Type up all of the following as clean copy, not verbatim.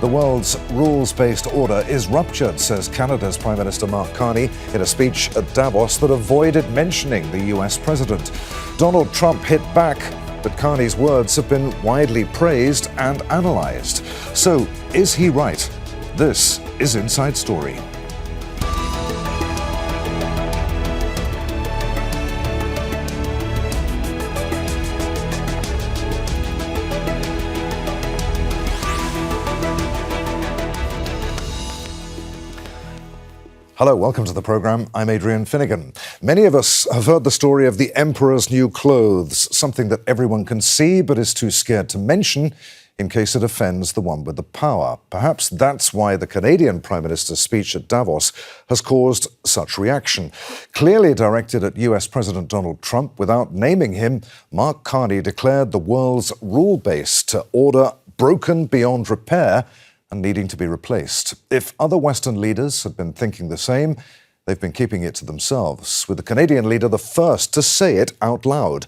The world's rules-based order is ruptured, says Canada's Prime Minister Mark Carney in a speech at Davos that avoided mentioning the US president. Donald Trump hit back, but Carney's words have been widely praised and analysed. So, is he right? This is Inside Story. Hello, welcome to the programme. I'm Adrian Finighan. Many of us have heard the story of the Emperor's new clothes, something that everyone can see but is too scared to mention in case it offends the one with the power. Perhaps that's why the Canadian Prime Minister's speech at Davos has caused such reaction. Clearly directed at US President Donald Trump without naming him, Mark Carney declared the world's rule-based order broken beyond repair and needing to be replaced. If other Western leaders had been thinking the same, they've been keeping it to themselves, with the Canadian leader the first to say it out loud.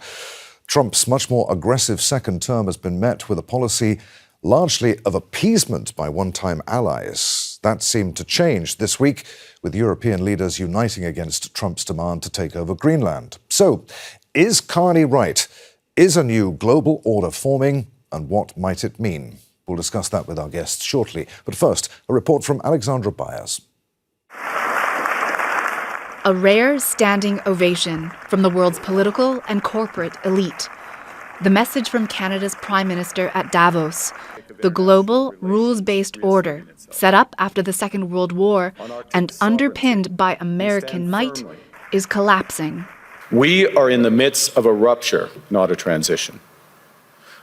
Trump's much more aggressive second term has been met with a policy largely of appeasement by one-time allies. That seemed to change this week, with European leaders uniting against Trump's demand to take over Greenland. So, is Carney right? Is a new global order forming, and what might it mean? We'll discuss that with our guests shortly. But first, a report from Alexandra Byers. A rare standing ovation from the world's political and corporate elite. The message from Canada's Prime Minister at Davos. The global rules-based order, set up after the Second World War and underpinned by American might, is collapsing. We are in the midst of a rupture, not a transition.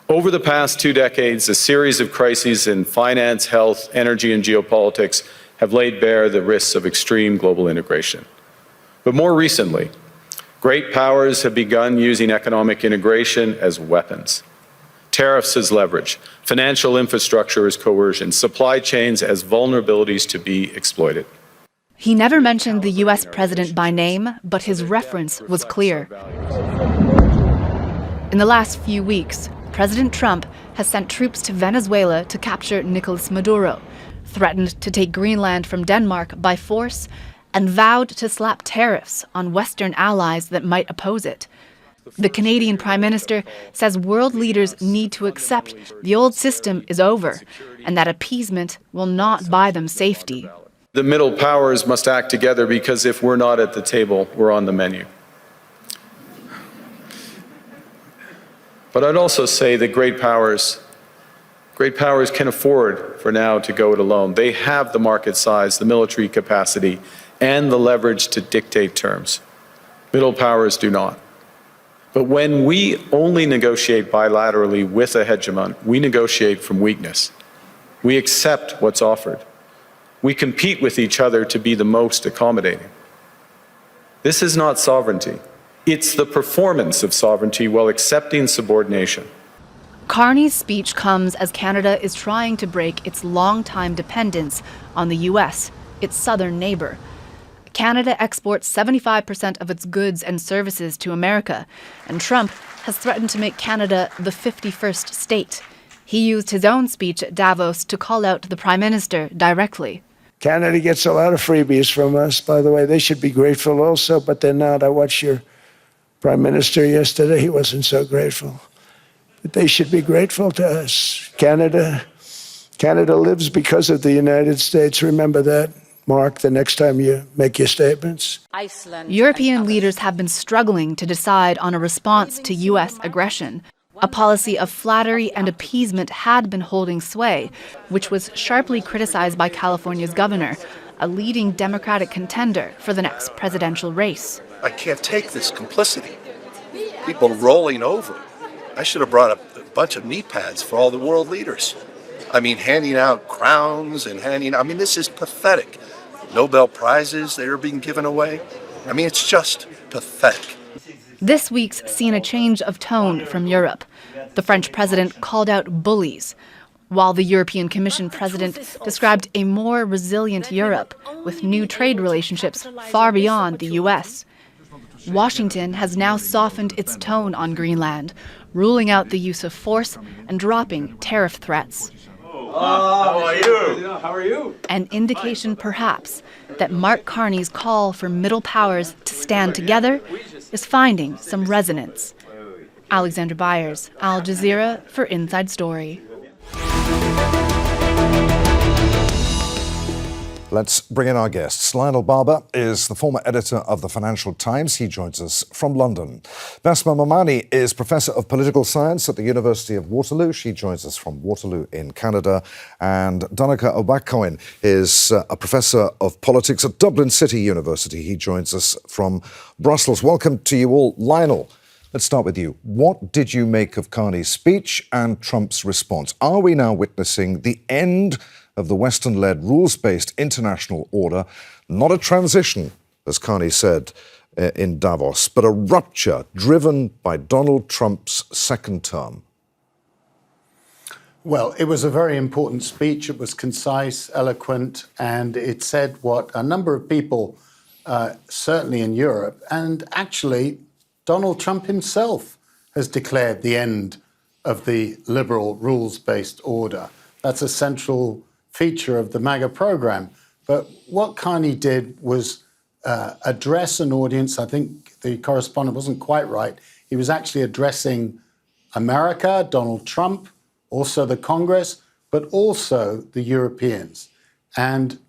Over the past 2 decades, a series of crises in finance, health, energy, and geopolitics have laid bare the risks of extreme global integration. But more recently, great powers have begun using economic integration as weapons. Tariffs as leverage, financial infrastructure as coercion, supply chains as vulnerabilities to be exploited. He never mentioned the US president by name, but his reference was clear. In the last few weeks, President Trump has sent troops to Venezuela to capture Nicolas Maduro, threatened to take Greenland from Denmark by force, and vowed to slap tariffs on Western allies that might oppose it. The Canadian Prime Minister says world leaders need to accept the old system is over and that appeasement will not buy them safety. The middle powers must act together because if we're not at the table, we're on the menu. But I'd also say that great powers can afford for now to go it alone. They have the market size, the military capacity, and the leverage to dictate terms. Middle powers do not. But when we only negotiate bilaterally with a hegemon, we negotiate from weakness. We accept what's offered. We compete with each other to be the most accommodating. This is not sovereignty. It's the performance of sovereignty while accepting subordination. Carney's speech comes as Canada is trying to break its long-time dependence on the US, its southern neighbor. Canada exports 75% of its goods and services to America, and Trump has threatened to make Canada the 51st state. He used his own speech at Davos to call out the Prime Minister directly. Canada gets a lot of freebies from us, by the way. They should be grateful also, but they're not. I watched your Prime Minister yesterday, he wasn't so grateful. But they should be grateful to us. Canada lives because of the United States. Remember that, Mark, the next time you make your statements. European leaders have been struggling to decide on a response to US aggression. A policy of flattery and appeasement had been holding sway, which was sharply criticized by California's governor, a leading Democratic contender for the next presidential race. I can't take this complicity. People rolling over. I should have brought a bunch of knee pads for all the world leaders. I mean, handing out crowns and this is pathetic. Nobel Prizes that are being given away. I mean, it's just pathetic. This week's seen a change of tone from Europe. The French president called out bullies, while the European Commission president described a more resilient Europe with new trade relationships far beyond the US. Washington has now softened its tone on Greenland, ruling out the use of force and dropping tariff threats. An indication, perhaps, that Mark Carney's call for middle powers to stand together is finding some resonance. Alexandra Byers, Al Jazeera for Inside Story. Let's bring in our guests. Lionel Barber is the former editor of the Financial Times. He joins us from London. Bessma Momani is Professor of Political Science at the University of Waterloo. She joins us from Waterloo in Canada. And Donnacha Beachain is a Professor of Politics at Dublin City University. He joins us from Brussels. Welcome to you all. Lionel, let's start with you. What did you make of Carney's speech and Trump's response? Are we now witnessing the end of the Western-led rules-based international order, not a transition, as Carney said in Davos, but a rupture driven by Donald Trump's second term? Well, it was a very important speech. It was concise, eloquent, and it said what a number of people, certainly in Europe, and actually Donald Trump himself has declared the end of the liberal rules-based order. That's a central feature of the MAGA program. But what Carney did was address an audience. I think the correspondent wasn't quite right. He was actually addressing America, Donald Trump, also the Congress, but also the Europeans. And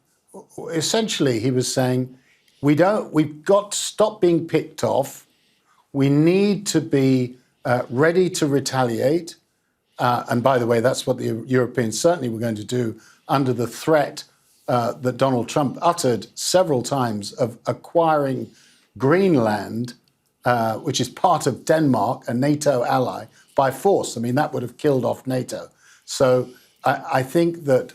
essentially he was saying, we've got to stop being picked off. We need to be ready to retaliate. And by the way, that's what the Europeans certainly were going to do under the threat that Donald Trump uttered several times of acquiring Greenland, which is part of Denmark, a NATO ally, by force. I mean, that would have killed off NATO. So I think that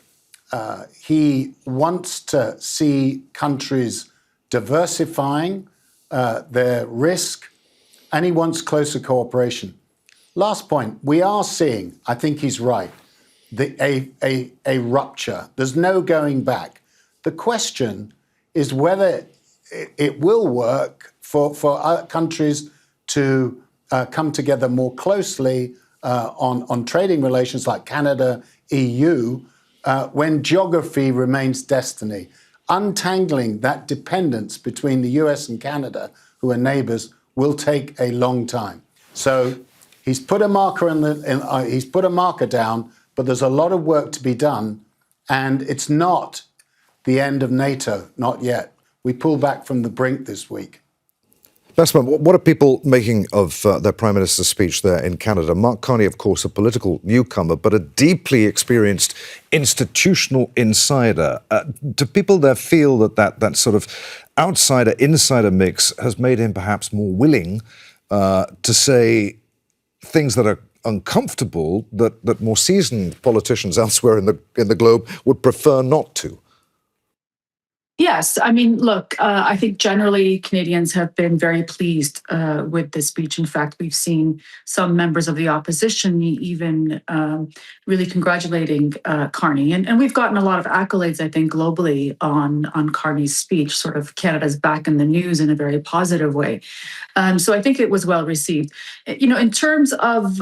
he wants to see countries diversifying their risk, and he wants closer cooperation. Last point, we are seeing, I think he's right, a rupture. There's no going back. The question is whether it will work for countries to come together more closely on trading relations like Canada, EU, when geography remains destiny. Untangling that dependence between the US and Canada, who are neighbors, will take a long time. So he's put a marker he's put a marker down, but there's a lot of work to be done, and it's not the end of NATO, not yet. We pull back from the brink this week. Bessma, what are people making of their Prime Minister's speech there in Canada? Mark Carney, of course, a political newcomer, but a deeply experienced institutional insider. Do people there feel that sort of outsider-insider mix has made him perhaps more willing to say things that are uncomfortable that more seasoned politicians elsewhere in the globe would prefer not to? Yes. I mean, look, I think generally Canadians have been very pleased with this speech. In fact, we've seen some members of the opposition even really congratulating Carney. And we've gotten a lot of accolades, I think, globally on Carney's speech. Sort of Canada's back in the news in a very positive way. So I think it was well received. You know, in terms of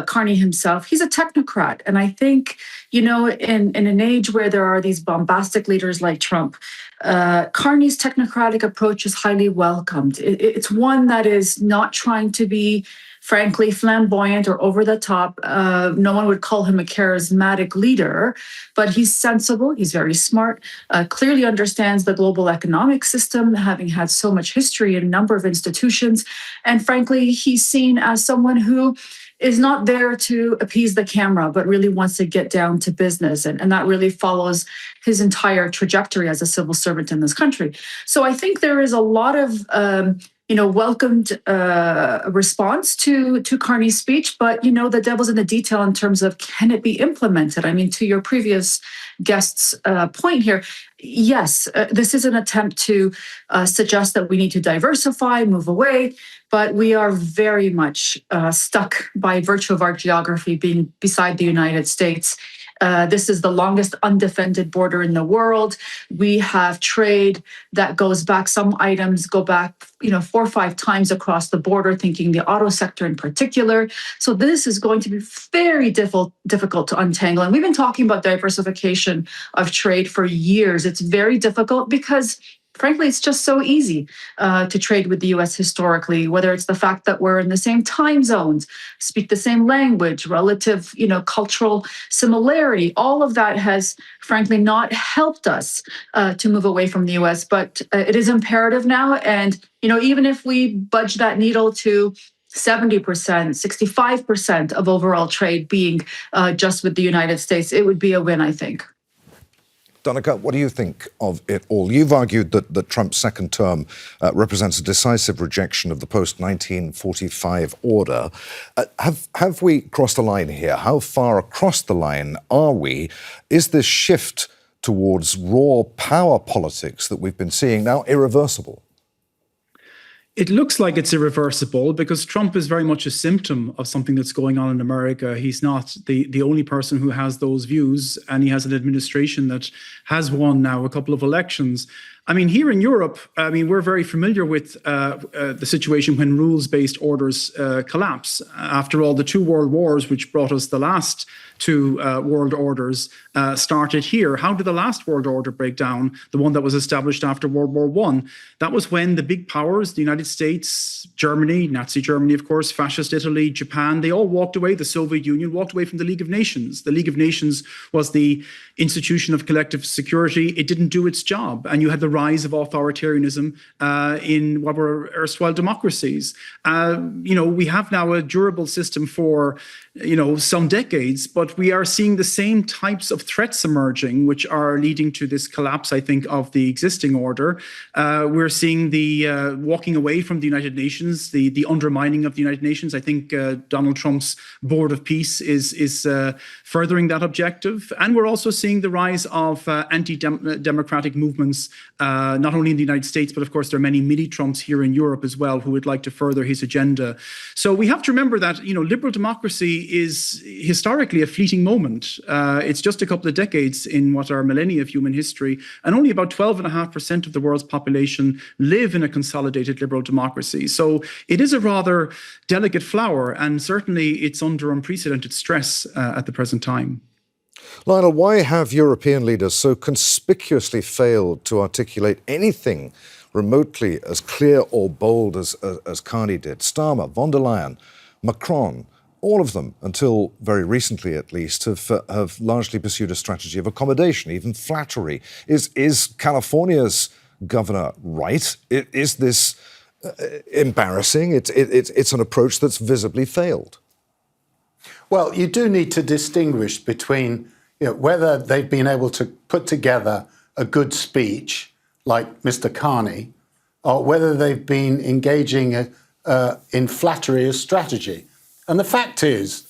Carney himself, he's a technocrat. And I think, you know, in an age where there are these bombastic leaders like Trump, Carney's technocratic approach is highly welcomed. It's one that is not trying to be, frankly, flamboyant or over the top. No one would call him a charismatic leader, but he's sensible. He's very smart, clearly understands the global economic system, having had so much history in a number of institutions. And frankly, he's seen as someone who is not there to appease the camera, but really wants to get down to business. And that really follows his entire trajectory as a civil servant in this country. So I think there is a lot of welcomed response to Carney's speech, but the devil's in the detail in terms of, can it be implemented? I mean, to your previous guest's point here, yes, this is an attempt to suggest that we need to diversify, move away, but we are very much stuck by virtue of our geography being beside the United States. This is the longest undefended border in the world. We have trade that goes back, some items go back, 4 or 5 times across the border, thinking the auto sector in particular. So this is going to be very difficult to untangle. And we've been talking about diversification of trade for years. It's very difficult because frankly, it's just so easy to trade with the US historically, whether it's the fact that we're in the same time zones, speak the same language, relative, cultural similarity. All of that has, frankly, not helped us to move away from the US, but it is imperative now. And, even if we budge that needle to 70%, 65% of overall trade being just with the United States, it would be a win, I think. Donnacha, what do you think of it all? You've argued that Trump's second term represents a decisive rejection of the post-1945 order. Have we crossed a line here? How far across the line are we? Is this shift towards raw power politics that we've been seeing now irreversible? It looks like it's irreversible because Trump is very much a symptom of something that's going on in America. He's not the only person who has those views, and he has an administration that has won now a couple of elections. I mean, here in Europe, we're very familiar with the situation when rules-based orders collapse. After all, the 2 world wars, which brought us the last 2 world orders, started here. How did the last world order break down? The one that was established after World War I. That was when the big powers, the United States, Germany, Nazi Germany, of course, fascist Italy, Japan, they all walked away. The Soviet Union walked away from the League of Nations. The League of Nations was the institution of collective security. It didn't do its job. And you had the rise of authoritarianism in what were erstwhile democracies. We have now a durable system for, some decades, but we are seeing the same types of threats emerging, which are leading to this collapse, I think, of the existing order. We're seeing the walking away from the United Nations, the undermining of the United Nations. I think Donald Trump's Board of Peace is furthering that objective. And we're also seeing the rise of anti-democratic movements, not only in the United States, but of course there are many mini-Trumps here in Europe as well who would like to further his agenda. So we have to remember that, liberal democracy is historically a fleeting moment. It's just a couple of decades in what are millennia of human history, and only about 12.5% of the world's population live in a consolidated liberal democracy. So it is a rather delicate flower, and certainly it's under unprecedented stress at the present time. Lionel, why have European leaders so conspicuously failed to articulate anything remotely as clear or bold as Carney did? Starmer, von der Leyen, Macron, all of them, until very recently at least, have largely pursued a strategy of accommodation, even flattery. Is California's governor right? Is this embarrassing? It's an approach that's visibly failed. Well, you do need to distinguish between whether they've been able to put together a good speech like Mr. Carney, or whether they've been engaging in flattery as strategy. And the fact is,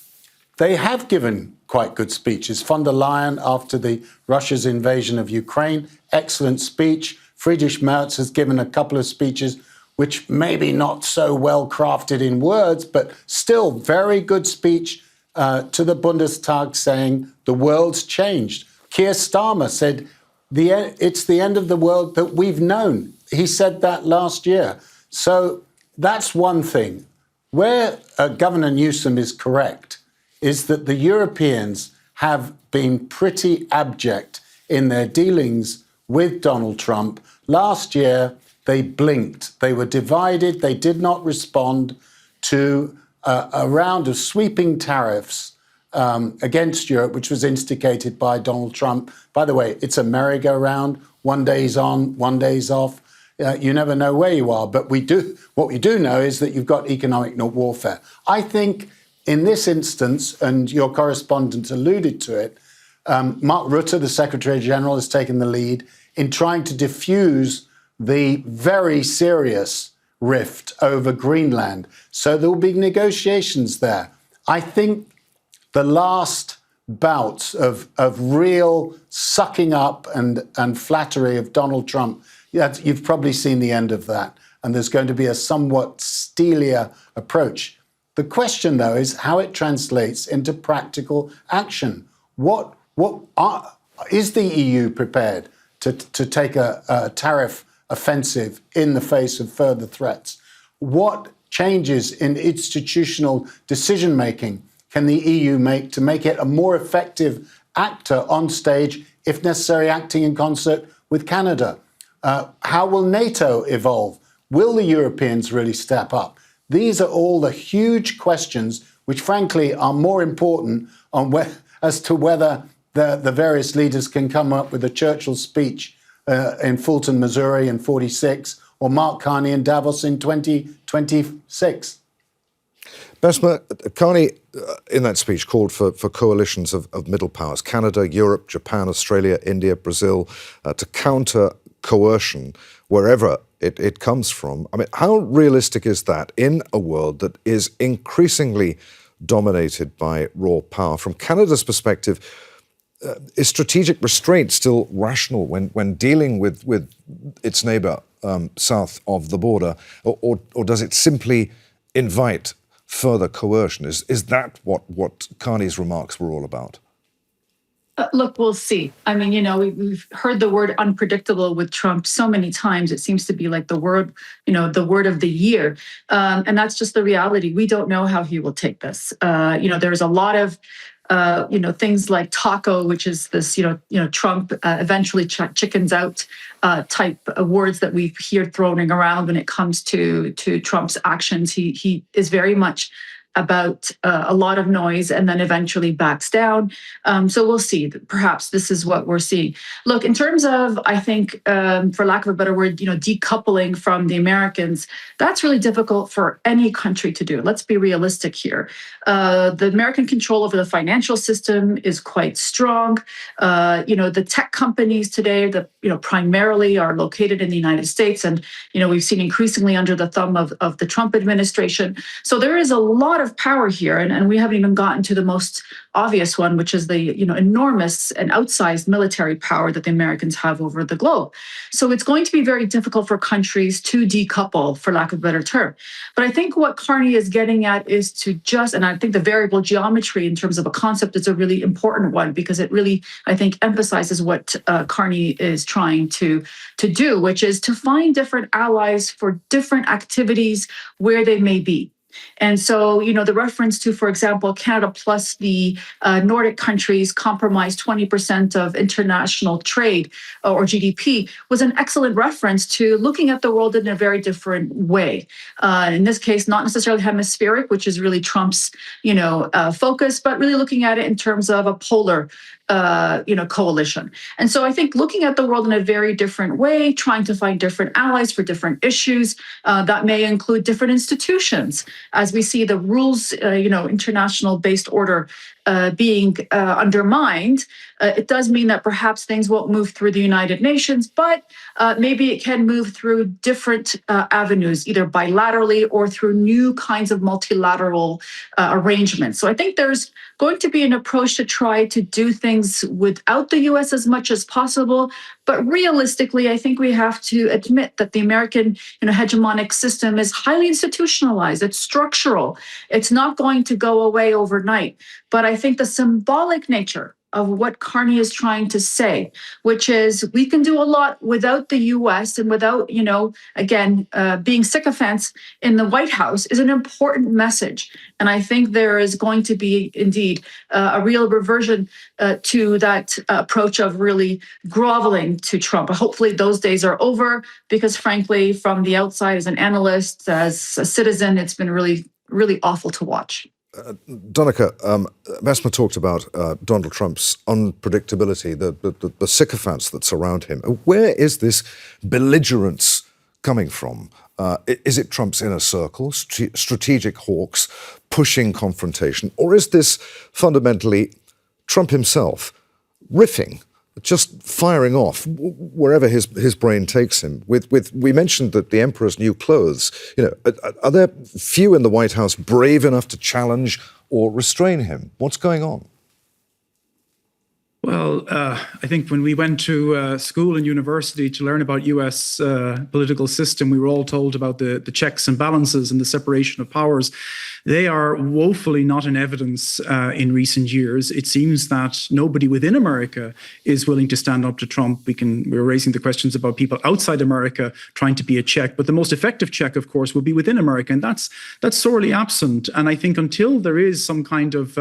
they have given quite good speeches. Von der Leyen, after Russia's invasion of Ukraine, excellent speech. Friedrich Merz has given a couple of speeches which maybe not so well crafted in words, but still very good speech to the Bundestag saying the world's changed. Keir Starmer said it's the end of the world that we've known. He said that last year. So that's one thing. Where Governor Newsom is correct is that the Europeans have been pretty abject in their dealings with Donald Trump. Last year, they blinked. They were divided. They did not respond to a round of sweeping tariffs against Europe, which was instigated by Donald Trump. By the way, it's a merry-go-round. One day's on, one day's off. You never know where you are. But what we do know is that you've got economic warfare. I think in this instance, and your correspondent alluded to it, Mark Rutte, the Secretary General, has taken the lead in trying to diffuse the very serious rift over Greenland. So there will be negotiations there. I think the last bouts of real sucking up and flattery of Donald Trump, you've probably seen the end of that. And there's going to be a somewhat steelier approach. The question, though, is how it translates into practical action. What Is the EU prepared to take a tariff offensive in the face of further threats? What changes in institutional decision-making can the EU make to make it a more effective actor on stage, if necessary, acting in concert with Canada? How will NATO evolve? Will the Europeans really step up? These are all the huge questions which, frankly, are more important as to whether the various leaders can come up with a Churchill speech in Fulton, Missouri in 46, or Mark Carney in Davos in 2026. Bessma, Carney, in that speech, called for coalitions of middle powers, Canada, Europe, Japan, Australia, India, Brazil, to counter coercion wherever it comes from. I mean, how realistic is that in a world that is increasingly dominated by raw power? From Canada's perspective, is strategic restraint still rational when dealing with its neighbour south of the border, or does it simply invite further coercion? Is that what Carney's remarks were all about? Look, we'll see. I mean, we've heard the word unpredictable with Trump so many times. It seems to be like the word of the year. And that's just the reality. We don't know how he will take this. There's a lot of things like taco, which is this, Trump eventually chickens out type of words that we hear thrown around when it comes to Trump's actions. He is very much about a lot of noise and then eventually backs down. So we'll see. Perhaps this is what we're seeing. Look, in terms of, I think, for lack of a better word, decoupling from the Americans, that's really difficult for any country to do. Let's be realistic here. The American control over the financial system is quite strong. The tech companies today that, primarily are located in the United States. And, we've seen increasingly under the thumb of the Trump administration. So there is a lot of power here, and we haven't even gotten to the most obvious one, which is the enormous and outsized military power that the Americans have over the globe. So it's going to be very difficult for countries to decouple, for lack of a better term. But I think what Carney is getting at is to and I think the variable geometry in terms of a concept is a really important one, because it really, I think, emphasizes what Carney is trying to do, which is to find different allies for different activities where they may be. And so, the reference to, for example, Canada plus the Nordic countries comprise 20% of international trade or GDP was an excellent reference to looking at the world in a very different way. In this case, not necessarily hemispheric, which is really Trump's, focus, but really looking at it in terms of a polar coalition. And so I think looking at the world in a very different way, trying to find different allies for different issues, that may include different institutions. As we see the rules, international based order being undermined, it does mean that perhaps things won't move through the United Nations, but maybe it can move through different avenues, either bilaterally or through new kinds of multilateral arrangements. So I think there's going to be an approach to try to do things without the U.S. as much as possible. But realistically, I think we have to admit that the American hegemonic system is highly institutionalized. It's structural. It's not going to go away overnight. But I think the symbolic nature of what Carney is trying to say, which is we can do a lot without the U.S. and without, being sycophants in the White House, is an important message. And I think there is going to be, indeed, a real reversion to that approach of really groveling to Trump. Hopefully those days are over, because frankly, from the outside, as an analyst, as a citizen, it's been really, really awful to watch. Donnacha, Bessma talked about Donald Trump's unpredictability, the sycophants that surround him. Where is this belligerence coming from? Is it Trump's inner circle, strategic hawks pushing confrontation, or is this fundamentally Trump himself riffing, just firing off wherever his brain takes him? We mentioned that the emperor's new clothes. Are there few in the White House brave enough to challenge or restrain him? What's going on? Well, I think when we went to school and university to learn about U.S. Political system, we were all told about the checks and balances and the separation of powers. they are woefully not in evidence in recent years. It seems that nobody within America is willing to stand up to Trump. We're raising the questions about people outside America trying to be a check, but the most effective check, of course, will be within America, and that's sorely absent. And I think until there is some kind of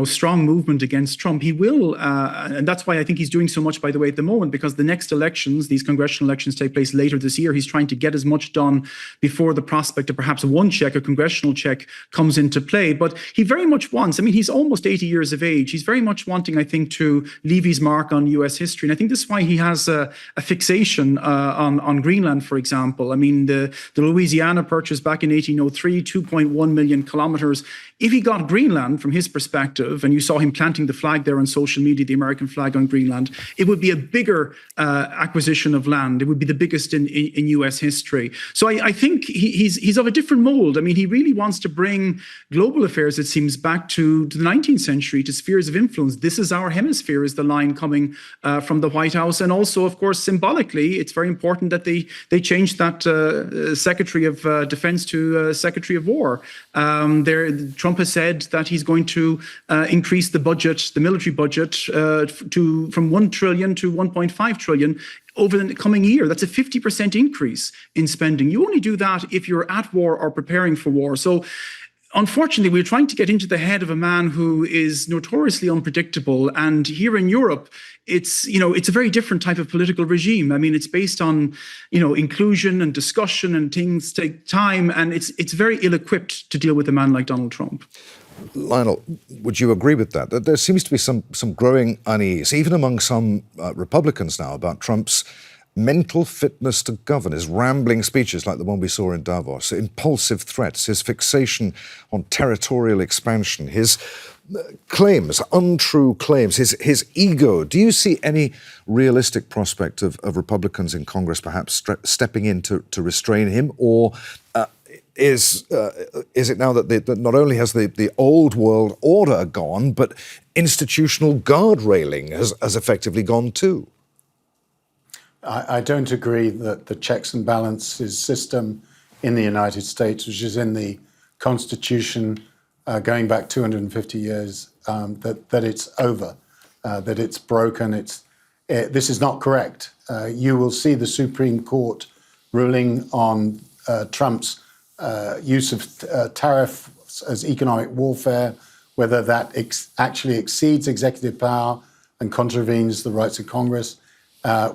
strong movement against Trump, he will, and that's why I think he's doing so much, by the way, at the moment, because the next elections, these congressional elections, take place later this year. He's trying to get as much done before the prospect of perhaps one check, a congressional check, comes into play. But he very much wants, he's almost 80 years of age. He's very much wanting, I think, to leave his mark on US history. And I think this is why he has a fixation on Greenland, for example. The Louisiana Purchase back in 1803, 2.1 million kilometers. If he got Greenland, from his perspective, and you saw him planting the flag there on social media, the American flag on Greenland, it would be a bigger acquisition of land. It would be the biggest in US history. So I think he's of a different mold. He really wants to bring global affairs, it seems, back to the 19th century, to spheres of influence. This is our hemisphere, is the line coming from the White House. And also, of course, symbolically, it's very important that they changed that Secretary of Defense to Secretary of War. Trump has said that he's going to increase the budget, the military budget, from 1 trillion to 1.5 trillion over the coming year. That's a 50% increase in spending. You only do that if you're at war or preparing for war. So unfortunately, we're trying to get into the head of a man who is notoriously unpredictable. And here in Europe, it's a very different type of political regime. It's based on, inclusion and discussion, and things take time. And it's very ill-equipped to deal with a man like Donald Trump. Lionel, would you agree with that? That there seems to be some growing unease, even among some Republicans now, about Trump's mental fitness to govern, his rambling speeches like the one we saw in Davos, impulsive threats, his fixation on territorial expansion, his claims, untrue claims, his ego. Do you see any realistic prospect of Republicans in Congress perhaps stepping in to restrain him? Or is it now that not only has the old world order gone, but institutional guardrailing has effectively gone too? I don't agree that the checks and balances system in the United States, which is in the Constitution going back 250 years, that it's over, that it's broken. This is not correct. You will see the Supreme Court ruling on Trump's use of tariffs as economic warfare, whether that actually exceeds executive power and contravenes the rights of Congress.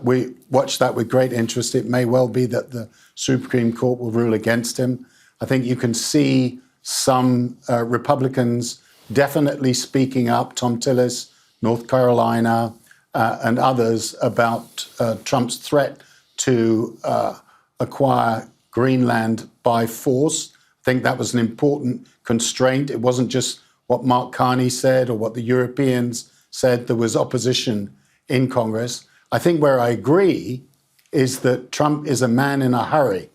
We watch that with great interest. It may well be that the Supreme Court will rule against him. I think you can see some Republicans definitely speaking up, Tom Tillis, North Carolina, and others, about Trump's threat to acquire Greenland by force. I think that was an important constraint. It wasn't just what Mark Carney said or what the Europeans said. There was opposition in Congress. I think where I agree is that Trump is a man in a hurry.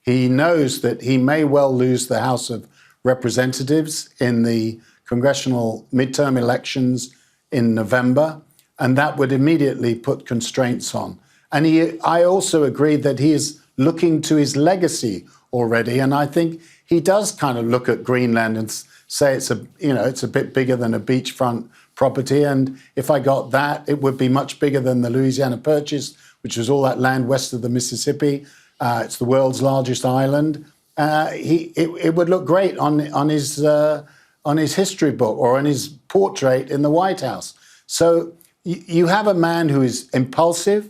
He knows that he may well lose the House of Representatives in the congressional midterm elections in November, and that would immediately put constraints on. And I also agree that he is looking to his legacy already, and I think he does kind of look at Greenland and say it's a bit bigger than a beachfront property, and if I got that, it would be much bigger than the Louisiana Purchase, which was all that land west of the Mississippi. It's the world's largest island. It would look great on his history book or on his portrait in the White House. So you have a man who is impulsive,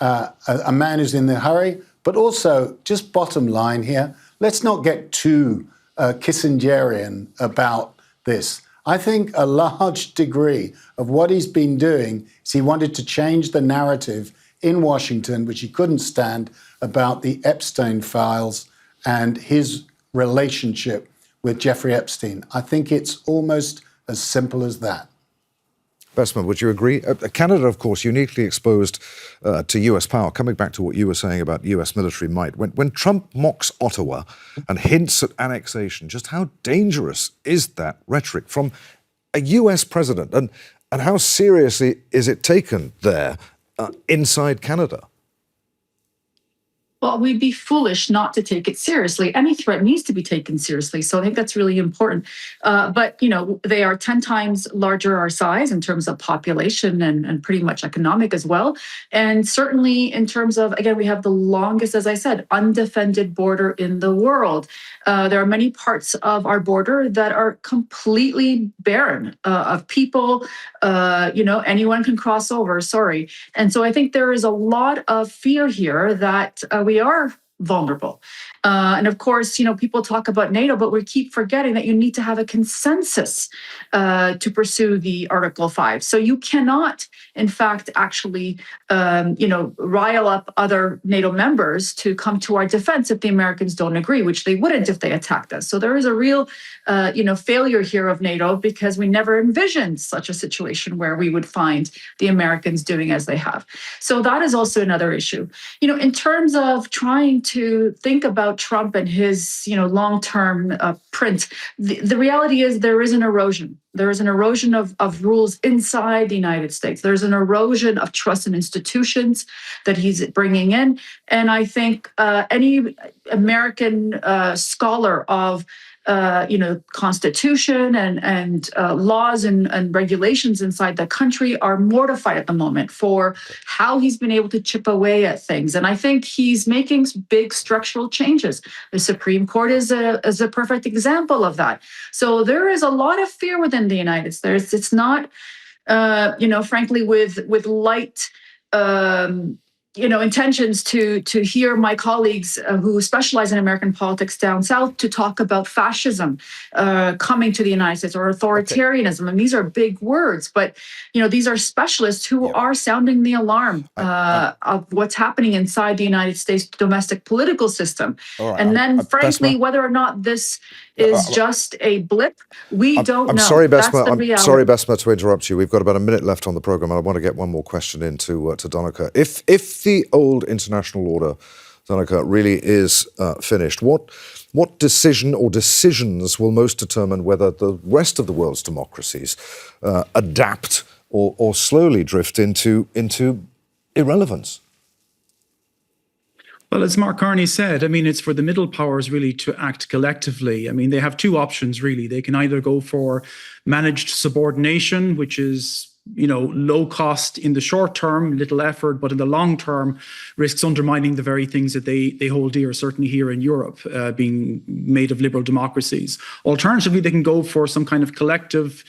a man who's in the hurry, but also, just bottom line here, let's not get too Kissingerian about this. I think a large degree of what he's been doing is he wanted to change the narrative in Washington, which he couldn't stand, about the Epstein files and his relationship with Jeffrey Epstein. I think it's almost as simple as that. Bessma, would you agree? Canada, of course, uniquely exposed to US power. Coming back to what you were saying about US military might, when Trump mocks Ottawa and hints at annexation, just how dangerous is that rhetoric from a US president? And how seriously is it taken there inside Canada? Well, we'd be foolish not to take it seriously. Any threat needs to be taken seriously. So I think that's really important. But, they are 10 times larger our size in terms of population and pretty much economic as well. And certainly in terms of, again, we have the longest, as I said, undefended border in the world. There are many parts of our border that are completely barren of people. Anyone can cross over, sorry. And so I think there is a lot of fear here that we are vulnerable. And of course, people talk about NATO, but we keep forgetting that you need to have a consensus to pursue the Article 5. So you cannot, in fact, actually, rile up other NATO members to come to our defense if the Americans don't agree, which they wouldn't if they attacked us. So there is a real, failure here of NATO because we never envisioned such a situation where we would find the Americans doing as they have. So that is also another issue. In terms of trying to think about Trump and his, long-term print, the reality is there is an erosion. There is an erosion of rules inside the United States. There's an erosion of trust in institutions that he's bringing in. And I think any American scholar of Constitution and laws and regulations inside the country are mortified at the moment for how he's been able to chip away at things. And I think he's making big structural changes. The Supreme Court is a perfect example of that. So there is a lot of fear within the United States. It's not, frankly, with light intentions to hear my colleagues who specialize in American politics down south to talk about fascism coming to the United States or authoritarianism. And these are big words, but these are specialists who are sounding the alarm of what's happening inside the United States domestic political system. Right, and then, frankly, Bessma, whether or not this is just a blip, we don't know. I'm sorry, Bessma, to interrupt you. We've got about a minute left on the program, and I want to get one more question into to Donnacha. If the old international order, Donnacha, really is finished, what decision or decisions will most determine whether the rest of the world's democracies adapt or slowly drift into irrelevance? Well, as Mark Carney said, it's for the middle powers really to act collectively. They have two options, really. They can either go for managed subordination, which is low cost in the short term, little effort, but in the long term risks undermining the very things that they hold dear, certainly here in Europe, being made of liberal democracies. Alternatively, they can go for some kind of collective,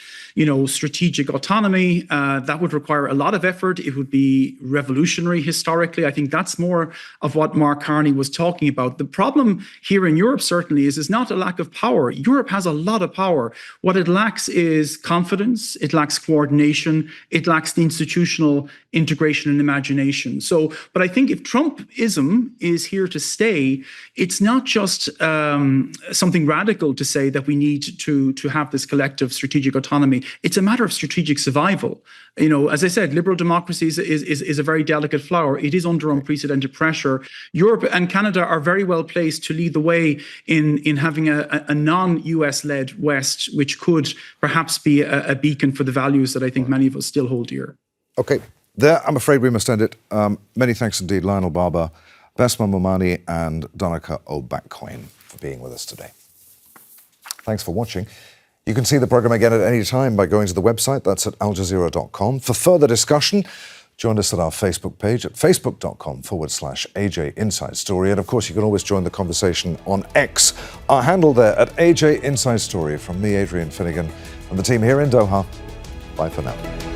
strategic autonomy. That would require a lot of effort. It would be revolutionary historically. I think that's more of what Mark Carney was talking about. The problem here in Europe certainly is not a lack of power. Europe has a lot of power. What it lacks is confidence. It lacks coordination. It lacks the institutional integration and imagination. So, but I think if Trumpism is here to stay, it's not just something radical to say that we need to have this collective strategic autonomy. It's a matter of strategic survival. As I said, liberal democracies is a very delicate flower. It is under unprecedented pressure. Europe and Canada are very well placed to lead the way in having a non-US led West, which could perhaps be a beacon for the values that I think many of us still hold dear. Okay, there, I'm afraid we must end it. Many thanks indeed, Lionel Barber, Bessma Momani and Donnacha Beachain for being with us today. Thanks for watching. You can see the program again at any time by going to the website. That's at aljazeera.com. For further discussion, join us at our Facebook page at facebook.com/AJ Inside Story. And of course, you can always join the conversation on X. Our handle there at AJ Inside Story. From me, Adrian Finighan, and the team here in Doha. Bye for now.